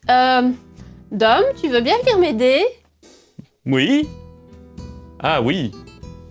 Dom, tu veux bien venir m'aider? Oui? Ah oui,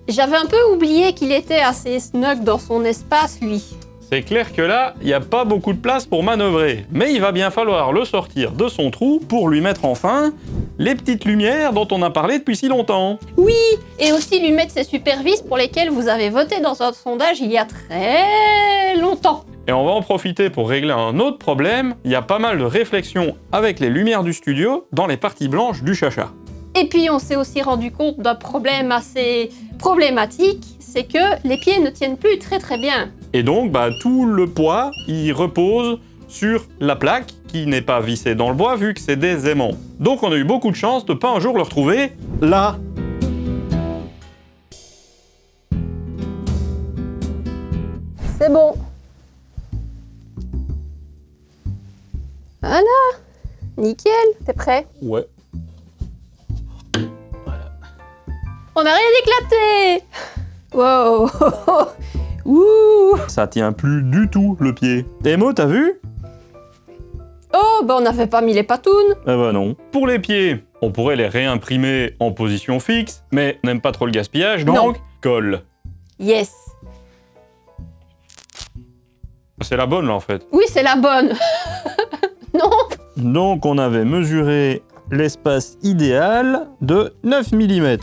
J'avais un peu oublié qu'il était assez snug dans son espace, lui. c'est clair que là, il n'y a pas beaucoup de place pour manœuvrer. Mais il va bien falloir le sortir de son trou pour lui mettre enfin les petites lumières dont on a parlé depuis si longtemps. Oui, et aussi lui mettre ses super vis pour lesquelles vous avez voté dans un sondage il y a très longtemps. Et on va en profiter pour régler un autre problème. Il y a pas mal de réflexions avec les lumières du studio dans les parties blanches du chacha. Et puis on s'est aussi rendu compte d'un problème assez problématique, c'est que les pieds ne tiennent plus très bien. Et donc, tout le poids, il repose sur la plaque qui n'est pas vissée dans le bois vu que c'est des aimants. Donc on a eu beaucoup de chance de pas un jour le retrouver là. C'est bon. Voilà. Nickel. T'es prêt? Ouais. On n'a rien éclaté. Wow. Ouh. Ça tient plus du tout le pied. Emo, t'as vu? Oh, on n'avait pas mis les patounes. Eh ben non. Pour les pieds, on pourrait les réimprimer en position fixe, mais on n'aime pas trop le gaspillage, donc Non. colle. Yes. C'est la bonne là en fait. Oui, c'est la bonne. Non. Donc on avait mesuré l'espace idéal de 9 mm.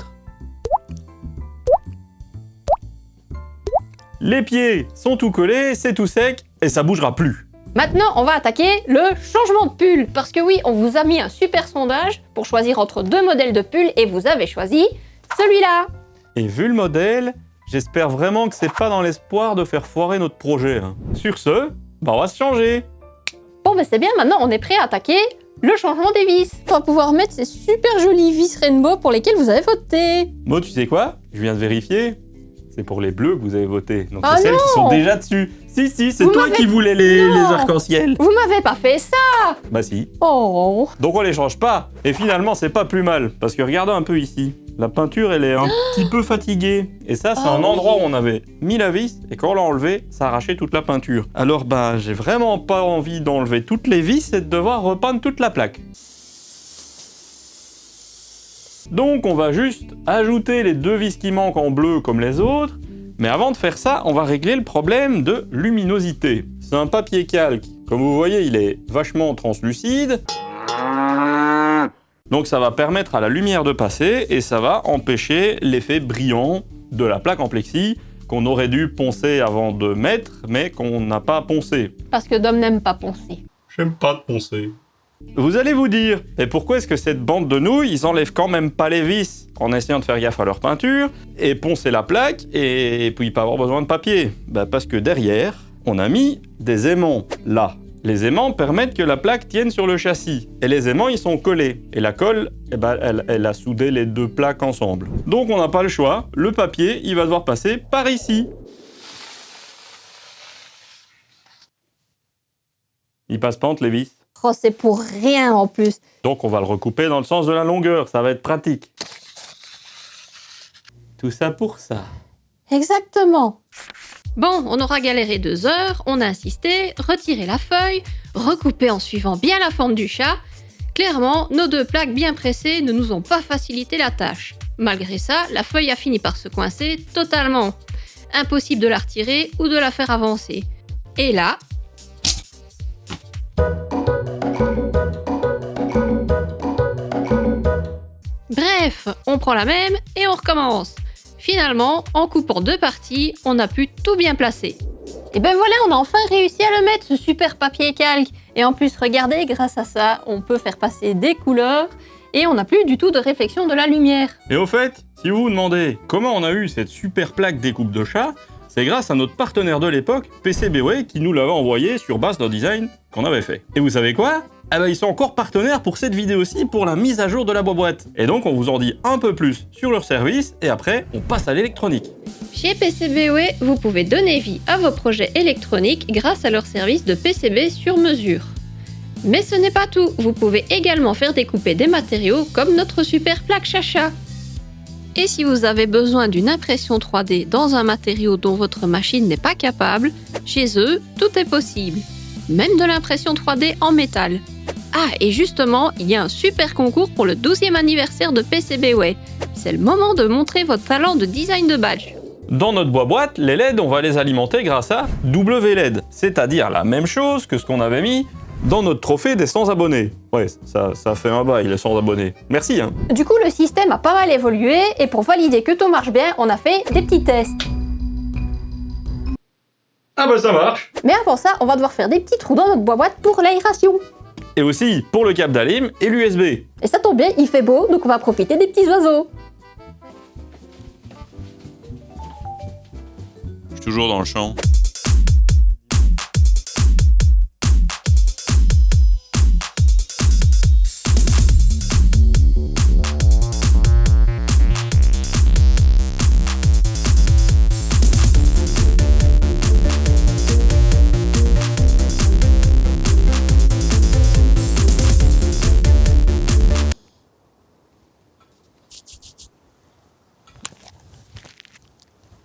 Les pieds sont tout collés, c'est tout sec et ça bougera plus. Maintenant, on va attaquer le changement de pull. Parce que oui, on vous a mis un super sondage pour choisir entre deux modèles de pull et vous avez choisi celui-là. Et vu le modèle, j'espère vraiment que c'est pas dans l'espoir de faire foirer notre projet. Hein. Sur ce, on va se changer. Bon, c'est bien, maintenant on est prêt à attaquer le changement des vis. On va pouvoir mettre ces super jolies vis rainbow pour lesquelles vous avez voté. Mo, tu sais quoi? Je viens de vérifier. C'est pour les bleus que vous avez voté. Donc Ah c'est celles non! qui sont déjà dessus. Si, c'est Vous toi m'avez- qui voulais les Non! arcs-en-ciel. Vous m'avez pas fait ça. Bah si. Oh. Donc on les change pas. Et finalement, c'est pas plus mal. Parce que regardez un peu ici. La peinture, elle est un petit peu fatiguée. Et ça, c'est Ah un endroit oui. où on avait mis la vis. Et quand on l'a enlevé, ça arrachait toute la peinture. Alors j'ai vraiment pas envie d'enlever toutes les vis et de devoir repeindre toute la plaque. Donc on va juste ajouter les deux vis qui manquent en bleu comme les autres. Mais avant de faire ça, on va régler le problème de luminosité. C'est un papier calque. Comme vous voyez, il est vachement translucide. Donc ça va permettre à la lumière de passer et ça va empêcher l'effet brillant de la plaque en plexi qu'on aurait dû poncer avant de mettre, mais qu'on n'a pas poncé. Parce que Dom n'aime pas poncer. J'aime pas de poncer. Vous allez vous dire, et pourquoi est-ce que cette bande de nouilles, ils enlèvent quand même pas les vis en essayant de faire gaffe à leur peinture et poncer la plaque et puis pas avoir besoin de papier? Parce que derrière, on a mis des aimants là. Les aimants permettent que la plaque tienne sur le châssis. Et les aimants, ils sont collés. Et la colle, elle a soudé les deux plaques ensemble. Donc on n'a pas le choix. Le papier, il va devoir passer par ici. Il passe pas entre les vis. Oh, c'est pour rien en plus. Donc on va le recouper dans le sens de la longueur. Ça va être pratique. Tout ça pour ça. Exactement. Bon, on aura galéré 2 heures, on a insisté, retiré la feuille, recoupé en suivant bien la forme du chat. Clairement, nos 2 plaques bien pressées ne nous ont pas facilité la tâche. Malgré ça, la feuille a fini par se coincer totalement. Impossible de la retirer ou de la faire avancer. Et là... Bref, on prend la même et on recommence. Finalement, en coupant 2 parties, on a pu tout bien placer. Et ben voilà, on a enfin réussi à le mettre, ce super papier calque. Et en plus, regardez, grâce à ça, on peut faire passer des couleurs et on n'a plus du tout de réflexion de la lumière. Et au fait, si vous vous demandez comment on a eu cette super plaque découpe de chat, c'est grâce à notre partenaire de l'époque, PCBWay, qui nous l'avait envoyé sur base d'un design qu'on avait fait. Et vous savez quoi? Ils sont encore partenaires pour cette vidéo-ci pour la mise à jour de la boîte. Et donc on vous en dit un peu plus sur leur service et après on passe à l'électronique. Chez PCBWay, vous pouvez donner vie à vos projets électroniques grâce à leur service de PCB sur mesure. Mais ce n'est pas tout, vous pouvez également faire découper des matériaux comme notre super plaque Chacha. Et si vous avez besoin d'une impression 3D dans un matériau dont votre machine n'est pas capable, chez eux, tout est possible. Même de l'impression 3D en métal. Ah, et justement, il y a un super concours pour le 12e anniversaire de PCBWay. C'est le moment de montrer votre talent de design de badge. Dans notre boîte, les LED, on va les alimenter grâce à WLED, c'est-à-dire la même chose que ce qu'on avait mis dans notre trophée des 100 abonnés. Ouais, ça fait un bail, les 100 abonnés. Merci, hein. Du coup, le système a pas mal évolué et pour valider que tout marche bien, on a fait des petits tests. Ah bah ça marche. Mais avant ça, on va devoir faire des petits trous dans notre boîte pour l'aération. Et aussi pour le câble d'Alim et l'USB. Et ça tombe bien, il fait beau, donc on va profiter des petits oiseaux. Je suis toujours dans le champ.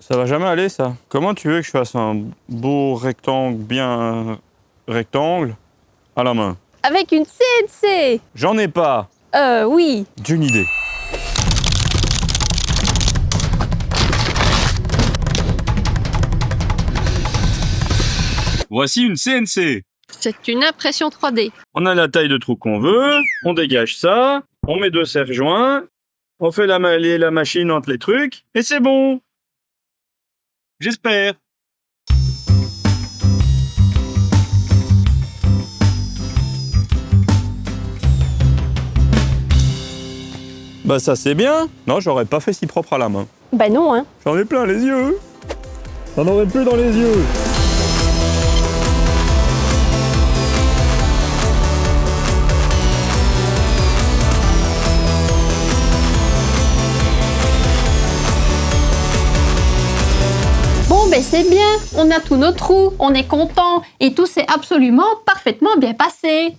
Ça va jamais aller, ça. Comment tu veux que je fasse un beau rectangle, bien rectangle, à la main? Avec une CNC. J'en ai pas. Oui. D'une idée. Voici une CNC. C'est une impression 3D. On a la taille de trou qu'on veut, on dégage ça, on met 2 serre-joints, on fait la machine entre les trucs, et c'est bon. J'espère. Bah ça c'est bien. Non, j'aurais pas fait si propre à la main. Bah non, hein. J'en ai plein les yeux. J'en aurais plus dans les yeux. Bon, ben c'est bien, on a tous nos trous, on est content et tout s'est absolument parfaitement bien passé.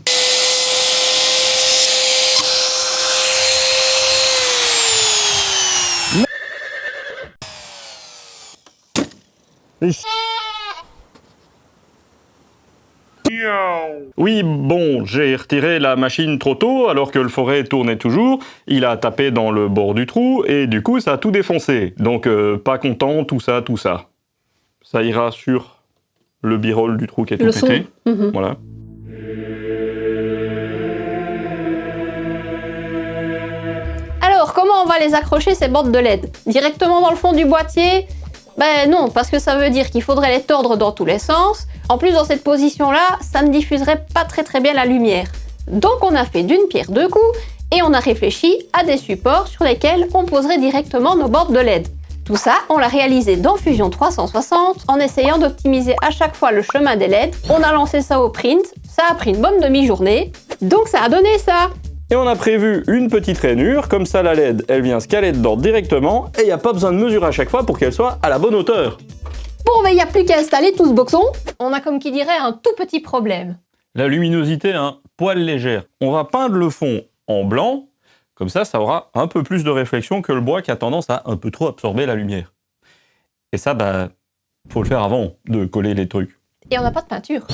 Oui, bon, j'ai retiré la machine trop tôt alors que le forêt tournait toujours. Il a tapé dans le bord du trou et du coup ça a tout défoncé. Donc pas content, tout ça. Ça ira sur le birol du trou qui est tout pété. Voilà. Alors, comment on va les accrocher ces bordes de LED? Directement dans le fond du boîtier? Ben non, parce que ça veut dire qu'il faudrait les tordre dans tous les sens. En plus, dans cette position-là, ça ne diffuserait pas très bien la lumière. Donc on a fait d'une pierre deux coups et on a réfléchi à des supports sur lesquels on poserait directement nos bordes de LED. Tout ça, on l'a réalisé dans Fusion 360 en essayant d'optimiser à chaque fois le chemin des LED. On a lancé ça au print, ça a pris une bonne demi-journée, donc ça a donné ça. Et on a prévu une petite rainure, comme ça la LED, elle vient se caler dedans directement, et il n'y a pas besoin de mesurer à chaque fois pour qu'elle soit à la bonne hauteur. Bon, mais il n'y a plus qu'à installer tout ce boxon. On a comme qui dirait un tout petit problème. La luminosité, poil légère. On va peindre le fond en blanc, comme ça aura un peu plus de réflexion que le bois qui a tendance à un peu trop absorber la lumière. Et ça, faut le faire avant de coller les trucs. Et on n'a pas de peinture.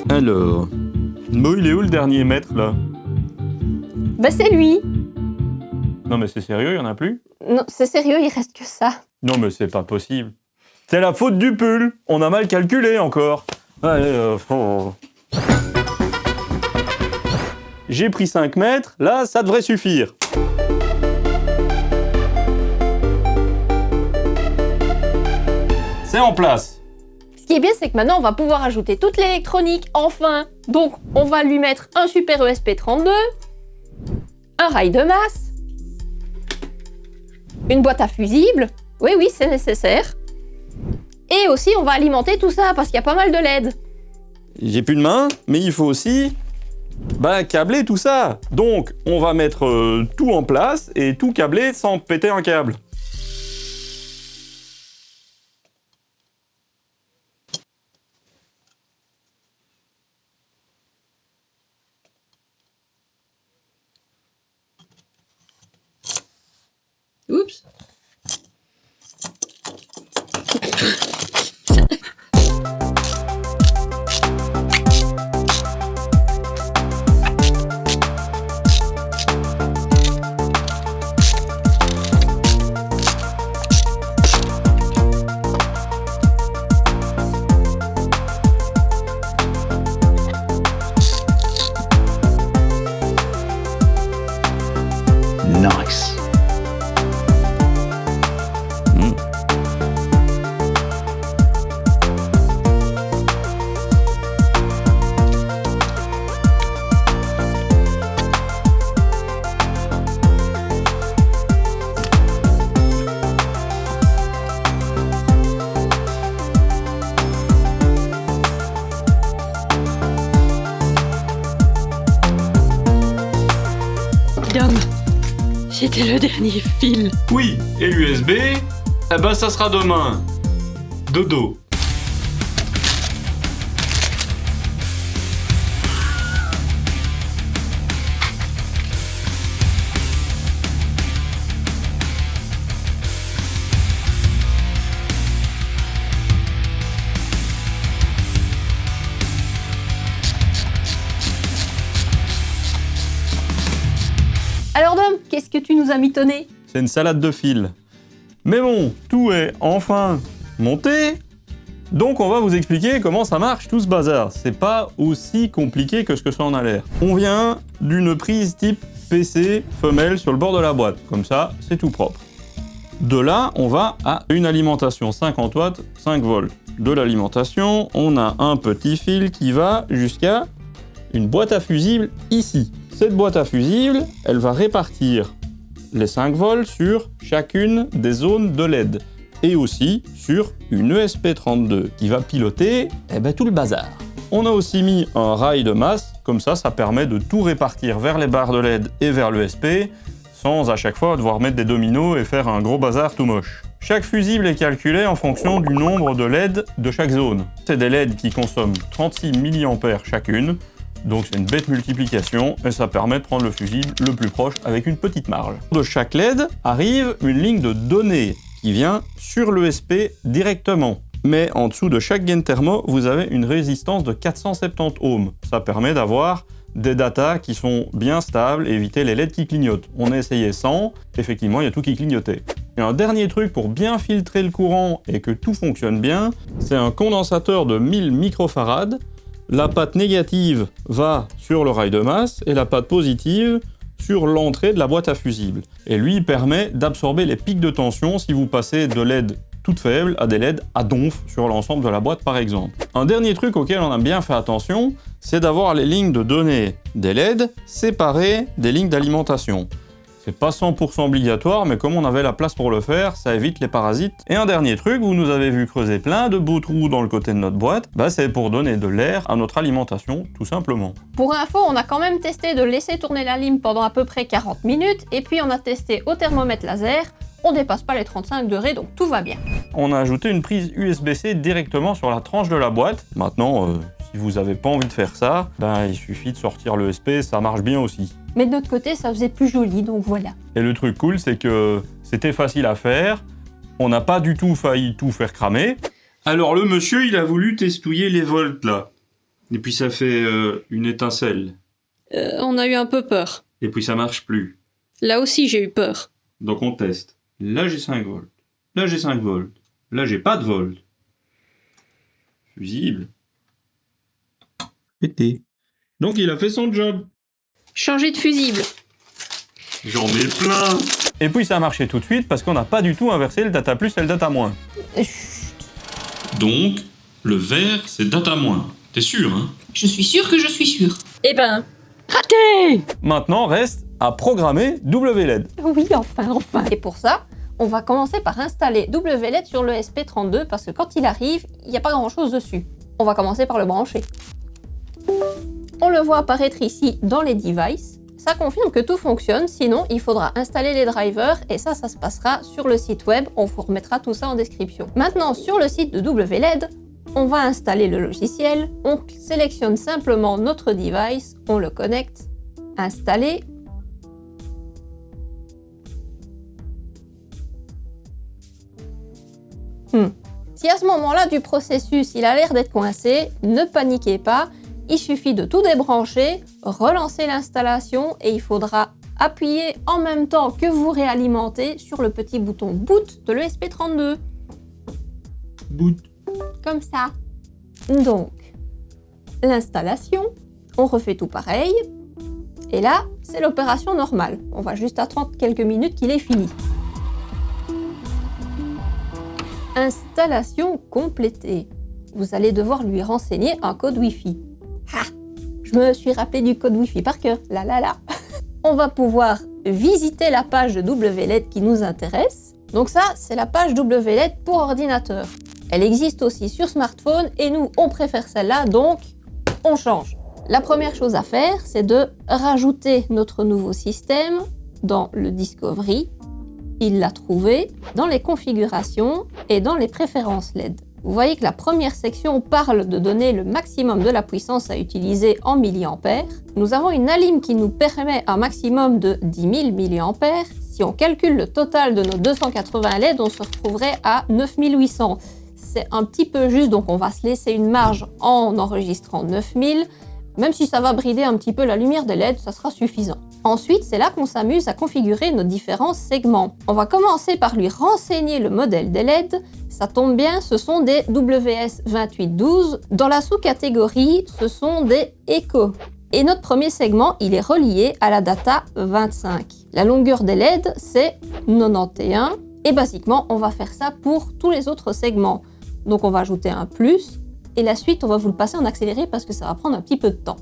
Alors, il est où le dernier mètre là? Bah c'est lui. Non mais c'est sérieux, il y en a plus? Non, c'est sérieux, il reste que ça. Non mais c'est pas possible. C'est la faute du pull. On a mal calculé encore. Allez, J'ai pris 5 mètres, là ça devrait suffire. C'est en place. Ce qui est bien, c'est que maintenant, on va pouvoir ajouter toute l'électronique, enfin. Donc, on va lui mettre un super ESP32, un rail de masse, une boîte à fusibles. Oui, c'est nécessaire. Et aussi, on va alimenter tout ça, parce qu'il y a pas mal de LED. J'ai plus de main, mais il faut aussi câbler tout ça. Donc, on va mettre tout en place et tout câbler sans péter un câble. Oups. Nice. Dom, c'était le dernier fil. Oui, et l'USB, eh ben ça sera demain. Dodo. Alors Dom, qu'est-ce que tu nous as mitonné? C'est une salade de fils. Mais bon, tout est enfin monté. Donc on va vous expliquer comment ça marche tout ce bazar. C'est pas aussi compliqué que ce que ça en a l'air. On vient d'une prise type PC femelle sur le bord de la boîte. Comme ça, c'est tout propre. De là, on va à une alimentation 50 watts, 5 volts. De l'alimentation, on a un petit fil qui va jusqu'à une boîte à fusibles ici. Cette boîte à fusibles, elle va répartir les 5 volts sur chacune des zones de LED et aussi sur une ESP32 qui va piloter tout le bazar. On a aussi mis un rail de masse, comme ça permet de tout répartir vers les barres de LED et vers l'ESP sans à chaque fois devoir mettre des dominos et faire un gros bazar tout moche. Chaque fusible est calculé en fonction du nombre de LED de chaque zone. C'est des LED qui consomment 36 mA chacune. Donc c'est une bête multiplication et ça permet de prendre le fusible le plus proche avec une petite marge. De chaque LED arrive une ligne de données qui vient sur l'ESP directement. Mais en dessous de chaque gain thermo, vous avez une résistance de 470 ohms. Ça permet d'avoir des datas qui sont bien stables et éviter les LED qui clignotent. On a essayé 100, effectivement il y a tout qui clignotait. Et un dernier truc pour bien filtrer le courant et que tout fonctionne bien, c'est un condensateur de 1000 microfarads. La patte négative va sur le rail de masse et la patte positive sur l'entrée de la boîte à fusibles. Et lui, il permet d'absorber les pics de tension si vous passez de LED toutes faibles à des LED à donf sur l'ensemble de la boîte par exemple. Un dernier truc auquel on a bien fait attention, c'est d'avoir les lignes de données des LED séparées des lignes d'alimentation. C'est pas 100% obligatoire, mais comme on avait la place pour le faire, ça évite les parasites. Et un dernier truc, vous nous avez vu creuser plein de beaux trous dans le côté de notre boîte, c'est pour donner de l'air à notre alimentation, tout simplement. Pour info, on a quand même testé de laisser tourner la lime pendant à peu près 40 minutes, et puis on a testé au thermomètre laser, on dépasse pas les 35 degrés, donc tout va bien. On a ajouté une prise USB-C directement sur la tranche de la boîte. Maintenant, si vous n'avez pas envie de faire ça, il suffit de sortir l'ESP, ça marche bien aussi. Mais de notre côté, ça faisait plus joli, donc voilà. Et le truc cool, c'est que c'était facile à faire, on n'a pas du tout failli tout faire cramer. Alors le monsieur, il a voulu testouiller les volts là. Et puis ça fait une étincelle. On a eu un peu peur. Et puis ça marche plus. Là aussi, j'ai eu peur. Donc on teste. Là j'ai 5 volts. Là j'ai 5 volts. Là j'ai pas de volts. Fusible. Pété. Donc il a fait son job. Changer de fusible. J'en ai plein. Et puis ça a marché tout de suite parce qu'on n'a pas du tout inversé le data plus et le data moins. Donc, le vert c'est data moins. T'es sûr, hein? Je suis sûre que je suis sûre. Eh ben, raté! Maintenant reste à programmer WLED. Oui, enfin. Et pour ça, on va commencer par installer WLED sur le SP32 parce que quand il arrive, il n'y a pas grand chose dessus. On va commencer par le brancher. On le voit apparaître ici dans les devices. Ça confirme que tout fonctionne, sinon il faudra installer les drivers et ça se passera sur le site web. On vous remettra tout ça en description. Maintenant, sur le site de WLED, on va installer le logiciel. On sélectionne simplement notre device, on le connecte, installer. Si à ce moment-là du processus, il a l'air d'être coincé, ne paniquez pas. Il suffit de tout débrancher, relancer l'installation et il faudra appuyer en même temps que vous réalimentez sur le petit bouton boot de l'ESP32. Boot. Comme ça. Donc, l'installation, on refait tout pareil. Et là, c'est l'opération normale. On va juste attendre quelques minutes qu'il est fini. Installation complétée. Vous allez devoir lui renseigner un code Wi-Fi. Ah, je me suis rappelé du code Wi-Fi par cœur. Là là là. On va pouvoir visiter la page de WLED qui nous intéresse. Donc ça, c'est la page WLED pour ordinateur. Elle existe aussi sur smartphone et nous, on préfère celle-là, donc on change. La première chose à faire, c'est de rajouter notre nouveau système dans le Discovery. Il l'a trouvé dans les configurations et dans les préférences LED. Vous voyez que la première section parle de donner le maximum de la puissance à utiliser en milliampères. Nous avons une alim qui nous permet un maximum de 10 000 milliampères. Si on calcule le total de nos 280 LED, on se retrouverait à 9800. C'est un petit peu juste, donc on va se laisser une marge en enregistrant 9000. Même si ça va brider un petit peu la lumière des LED, ça sera suffisant. Ensuite, c'est là qu'on s'amuse à configurer nos différents segments. On va commencer par lui renseigner le modèle des LED. Ça tombe bien, ce sont des WS2812. Dans la sous-catégorie, ce sont des Eco. Et notre premier segment, il est relié à la data 25. La longueur des LED, c'est 91. Et basiquement, on va faire ça pour tous les autres segments. Donc on va ajouter un plus. Et la suite, on va vous le passer en accéléré parce que ça va prendre un petit peu de temps.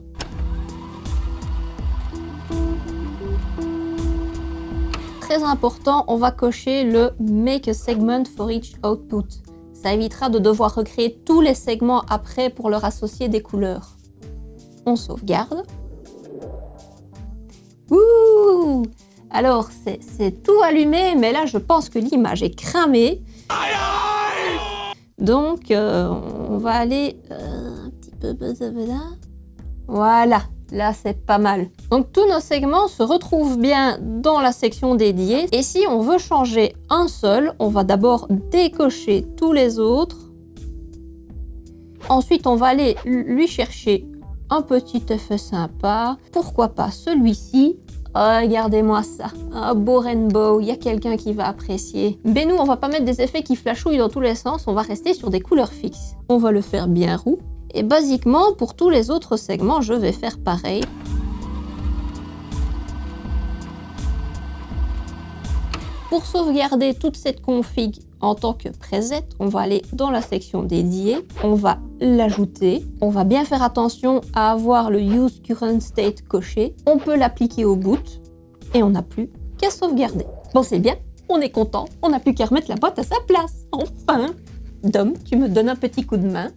Très important, on va cocher le Make a segment for each output. Ça évitera de devoir recréer tous les segments après pour leur associer des couleurs. On sauvegarde. Ouh! Alors, c'est tout allumé, mais là, je pense que l'image est cramée. Donc, on va aller un petit peu là. Voilà, là c'est pas mal. Donc tous nos segments se retrouvent bien dans la section dédiée. Et si on veut changer un seul, on va d'abord décocher tous les autres. Ensuite, on va aller lui chercher un petit effet sympa. Pourquoi pas celui-ci? Oh, regardez-moi ça, un beau rainbow, il y a quelqu'un qui va apprécier. Mais nous, on va pas mettre des effets qui flashouillent dans tous les sens, on va rester sur des couleurs fixes. On va le faire bien roux. Et basiquement, pour tous les autres segments, je vais faire pareil. Pour sauvegarder toute cette config en tant que preset, on va aller dans la section dédiée, on va l'ajouter. On va bien faire attention à avoir le Use Current State coché. On peut l'appliquer au boot et on n'a plus qu'à sauvegarder. Bon, c'est bien, on est content, on n'a plus qu'à remettre la boîte à sa place. Enfin! Dom, tu me donnes un petit coup de main?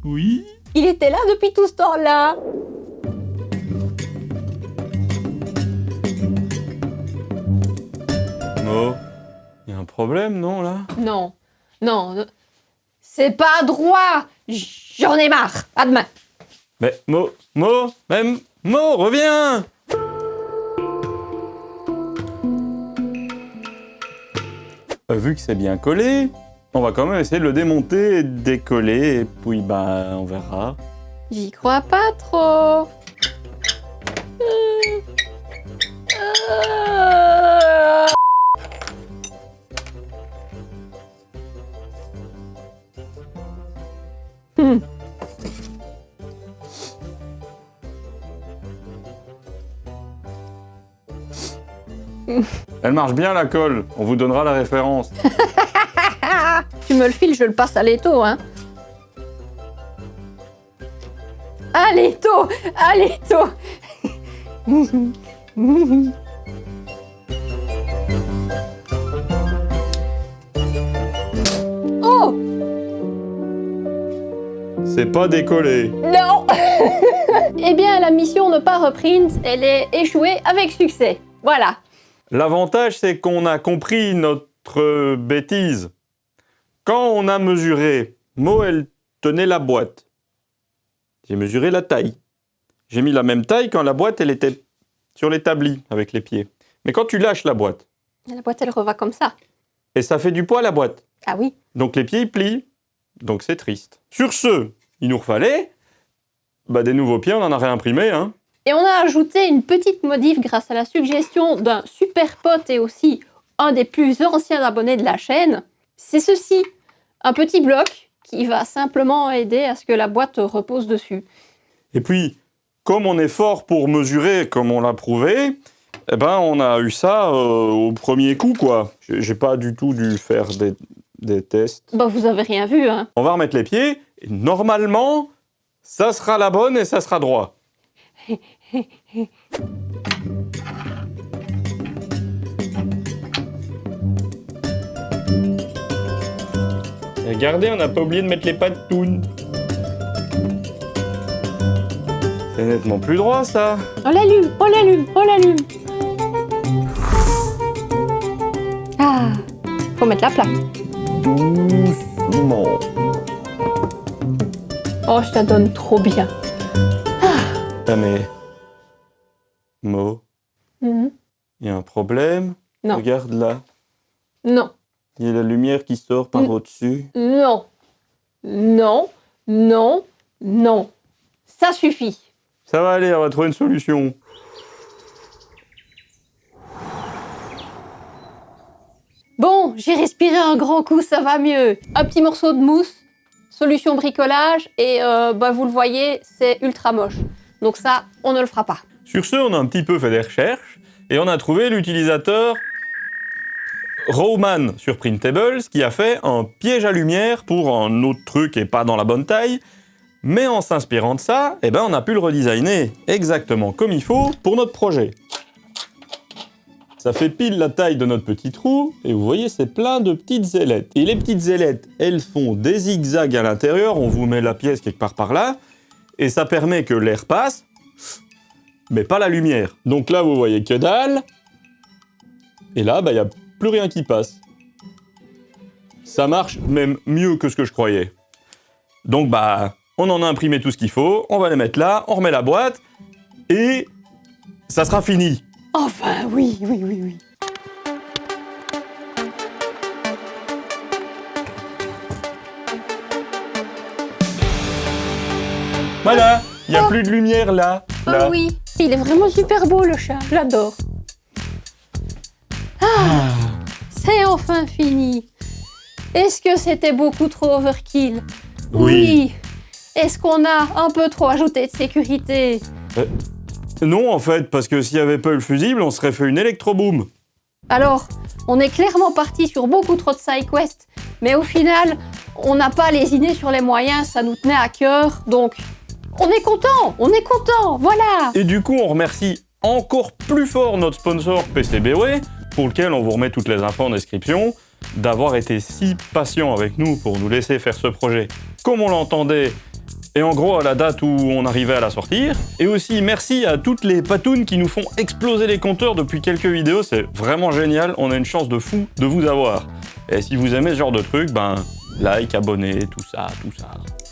Oui. Il était là depuis tout ce temps-là. Mo, il y a un problème, non, là? Non, non, c'est pas droit. J'en ai marre. À demain. Mais Mo, reviens! Vu que c'est bien collé, on va quand même essayer de le démonter et de décoller, et puis bah on verra. J'y crois pas trop. Elle marche bien la colle, on vous donnera la référence. Tu me le files, je le passe à l'étau, hein. À l'étau, à l'étau. Oh! C'est pas décollé. Non. Eh bien, la mission ne pas reprint, elle est échouée avec succès. Voilà. L'avantage, c'est qu'on a compris notre bêtise. Quand on a mesuré, Mo, elle tenait la boîte. J'ai mesuré la taille. J'ai mis la même taille quand la boîte, elle était sur l'établi, avec les pieds. Mais quand tu lâches la boîte, La boîte, elle reva comme ça. et ça fait du poids, la boîte. Ah oui. Donc les pieds, ils plient. Donc c'est triste. Sur ce, il nous refallait des nouveaux pieds, on en a réimprimé, hein. Et on a ajouté une petite modif grâce à la suggestion d'un super pote et aussi un des plus anciens abonnés de la chaîne. C'est ceci, un petit bloc qui va simplement aider à ce que la boîte repose dessus. Et puis, comme on est fort pour mesurer, comme on l'a prouvé, on a eu ça au premier coup, quoi. J'ai pas du tout dû faire des tests. Vous avez rien vu, hein. On va remettre les pieds, et normalement, ça sera la bonne et ça sera droit. Regardez, on n'a pas oublié de mettre les patounes. C'est nettement plus droit, ça. On l'allume, on l'allume, on l'allume. Ah, faut mettre la plaque. Doucement. Oh, je la donne trop bien. Ah mais... Mo, Mhm. il y a un problème. Non. Regarde là. Non, Il y a la lumière qui sort par au-dessus. non, non, non, non. Ça suffit. Ça va aller, on va trouver une solution. Bon, j'ai respiré un grand coup, ça va mieux. Un petit morceau de mousse, solution bricolage, et vous le voyez, c'est ultra moche. Donc ça, on ne le fera pas. Sur ce, on a un petit peu fait des recherches et on a trouvé l'utilisateur Roman sur Printables qui a fait un piège à lumière pour un autre truc et pas dans la bonne taille. Mais en s'inspirant de ça, on a pu le redesigner exactement comme il faut pour notre projet. Ça fait pile la taille de notre petit trou, et vous voyez, c'est plein de petites ailettes. Et les petites ailettes, elles font des zigzags à l'intérieur, on vous met la pièce quelque part par là, et ça permet que l'air passe, mais pas la lumière. Donc là, vous voyez que dalle, et là, il n'y a plus rien qui passe. Ça marche même mieux que ce que je croyais. Donc on en a imprimé tout ce qu'il faut, on va les mettre là, on remet la boîte, et ça sera fini. Enfin, oui, oui, oui, oui. Voilà, il n'y a plus de lumière là. Oh oui, il est vraiment super beau le chat, je l'adore. C'est enfin fini. Est-ce que c'était beaucoup trop overkill? Oui. Est-ce qu'on a un peu trop ajouté de sécurité? Non, en fait, parce que s'il n'y avait pas eu le fusible, on serait fait une électroboom. Alors, on est clairement parti sur beaucoup trop de side quests, mais au final, on n'a pas lésiné sur les moyens, ça nous tenait à cœur, donc on est content, voilà. Et du coup, on remercie encore plus fort notre sponsor PCBWay, pour lequel on vous remet toutes les infos en description, d'avoir été si patient avec nous pour nous laisser faire ce projet comme on l'entendait, et en gros à la date où on arrivait à la sortir. Et aussi merci à toutes les patounes qui nous font exploser les compteurs depuis quelques vidéos, c'est vraiment génial, on a une chance de fou de vous avoir. Et si vous aimez ce genre de truc, like, abonnez, tout ça,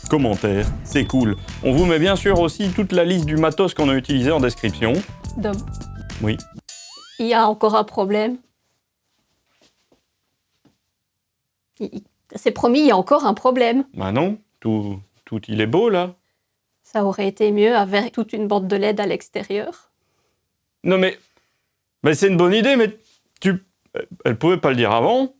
commentaires, c'est cool. On vous met bien sûr aussi toute la liste du matos qu'on a utilisé en description. Dom, Oui. il y a encore un problème. C'est promis, il y a encore un problème. Non, tout il est beau là. Ça aurait été mieux avec toute une bande de LED à l'extérieur. Non mais c'est une bonne idée, mais elle pouvait pas le dire avant.